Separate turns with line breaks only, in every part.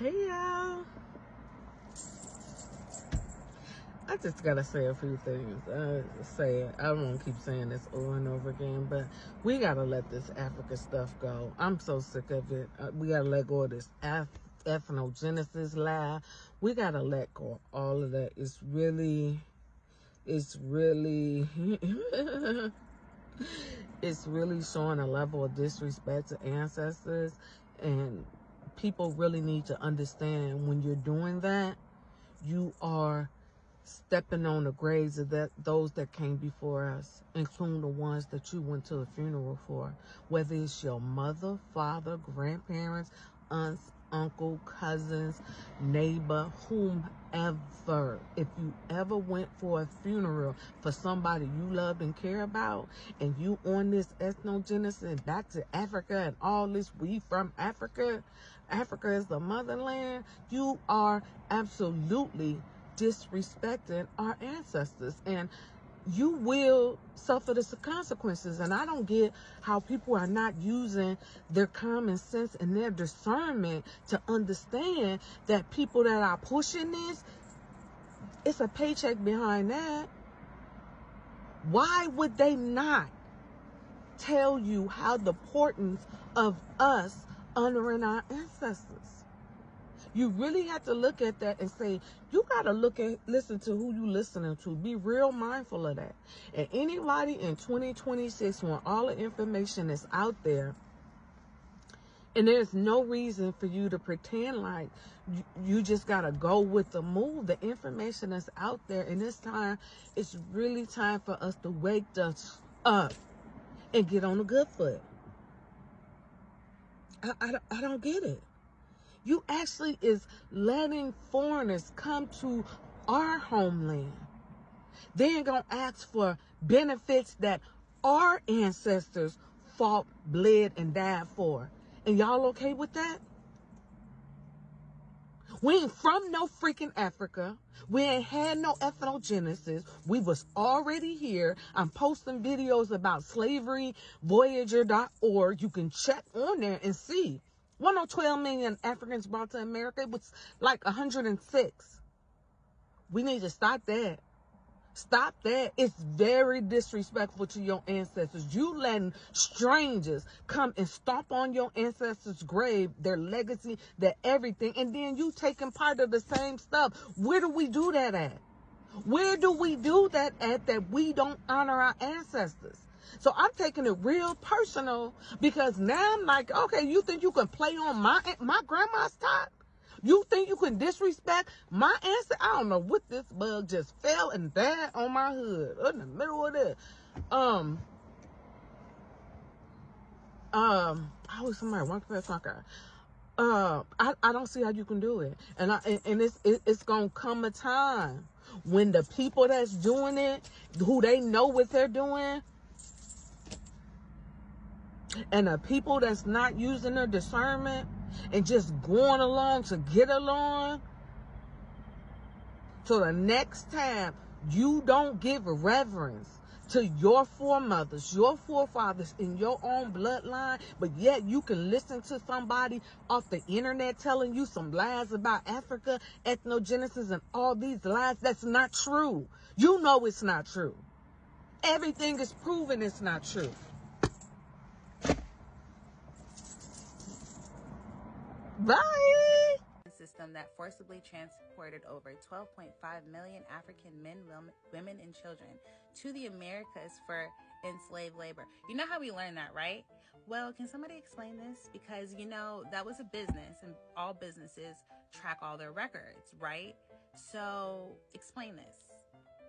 Hey y'all, I just gotta say a few things. I won't keep saying this over and over again, but we gotta let this Africa stuff go. I'm so sick of it. We gotta let go of this ethnogenesis lie. We gotta let go of all of that. It's really it's really showing a level of disrespect to ancestors, and people really need to understand when you're doing that, you are stepping on the graves of those that came before us, including the ones that you went to the funeral for, whether it's your mother, father, grandparents, aunts, uncle, cousins, neighbor, whomever. If you ever went for a funeral for somebody you loved and care about, and you on this ethnogenesis and back to Africa and all this, we from Africa, Africa is the motherland, you are absolutely disrespecting our ancestors, and you will suffer the consequences. And I don't get how people are not using their common sense and their discernment to understand that people that are pushing this, it's a paycheck behind that. Why would they not tell you how the importance of us honoring our ancestors? You really have to look at that and say, you got to listen to who you listening to. Be real mindful of that. And anybody in 2026, when all the information is out there, and there's no reason for you to pretend like you just got to go with the move. The information is out there, and this time, it's really time for us to wake us up and get on the good foot. I don't get it. You actually is letting foreigners come to our homeland. They ain't gonna ask for benefits that our ancestors fought, bled, and died for. And y'all okay with that? We ain't from no freaking Africa. We ain't had no ethnogenesis. We was already here. I'm posting videos about slaveryvoyager.org. You can check on there and see. 112 million Africans brought to America. It was like 106. We need to stop that. Stop that. It's very disrespectful to your ancestors. You letting strangers come and stomp on your ancestors' grave, their legacy, their everything, and then you taking part of the same stuff. Where do we do that at? Where do we do that at, that we don't honor our ancestors? So I'm taking it real personal, because now I'm like, okay, you think you can play on my grandma's top? You think you can disrespect my ancestor? I don't know what this bug just fell and died on my hood in the middle of this. I was somebody one person. I don't see how you can do it, and it's gonna come a time when the people that's doing it, who they know what they're doing, and the people that's not using their discernment and just going along to get along, so the next time you don't give reverence to your foremothers, your forefathers in your own bloodline, but yet you can listen to somebody off the internet telling you some lies about Africa, ethnogenesis, and all these lies. That's not true. You know it's not true. Everything is proven it's not true. Bye.
System that forcibly transported over 12.5 million African men, women, and children to the Americas for enslaved labor. You know how we learned that, right? Well, can somebody explain this? Because, that was a business, and all businesses track all their records, right? So explain this.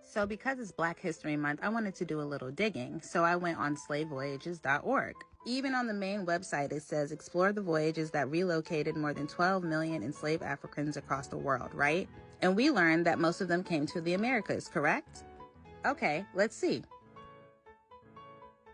So because it's Black History Month, I wanted to do a little digging. So I went on slavevoyages.org. Even on the main website, it says explore the voyages that relocated more than 12 million enslaved Africans across the world, right? And we learned that most of them came to the Americas, correct? Okay, let's see.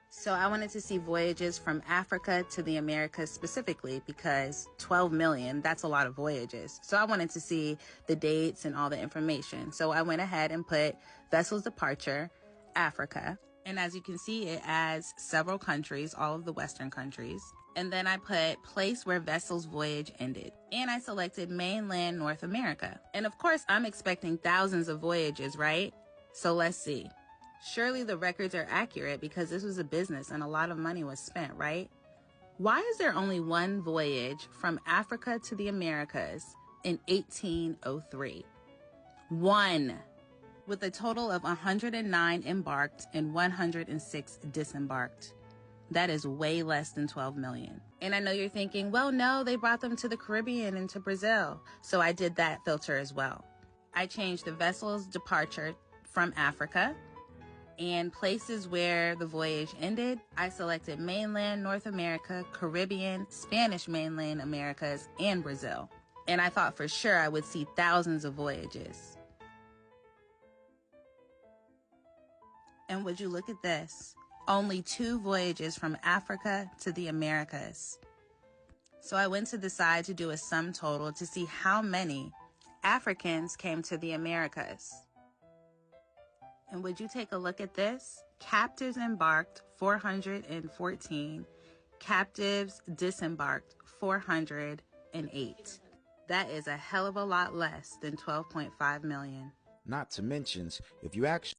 So I wanted to see voyages from Africa to the Americas specifically, because 12 million, that's a lot of voyages. So I wanted to see the dates and all the information. So I went ahead and put vessels departure, Africa. And as you can see, it adds several countries, all of the Western countries. And then I put place where vessel's voyage ended. And I selected mainland North America. And of course, I'm expecting thousands of voyages, right? So let's see. Surely the records are accurate because this was a business and a lot of money was spent, right? Why is there only one voyage from Africa to the Americas in 1803? One, with a total of 109 embarked and 106 disembarked. That is way less than 12 million. And I know you're thinking, well, no, they brought them to the Caribbean and to Brazil. So I did that filter as well. I changed the vessel's departure from Africa, and places where the voyage ended, I selected mainland North America, Caribbean, Spanish mainland Americas, and Brazil. And I thought for sure I would see thousands of voyages. And would you look at this? Only 2 voyages from Africa to the Americas. So I went to decide to do a sum total to see how many Africans came to the Americas. And would you take a look at this? Captives embarked, 414. Captives disembarked, 408. That is a hell of a lot less than 12.5 million.
Not to mention, if you actually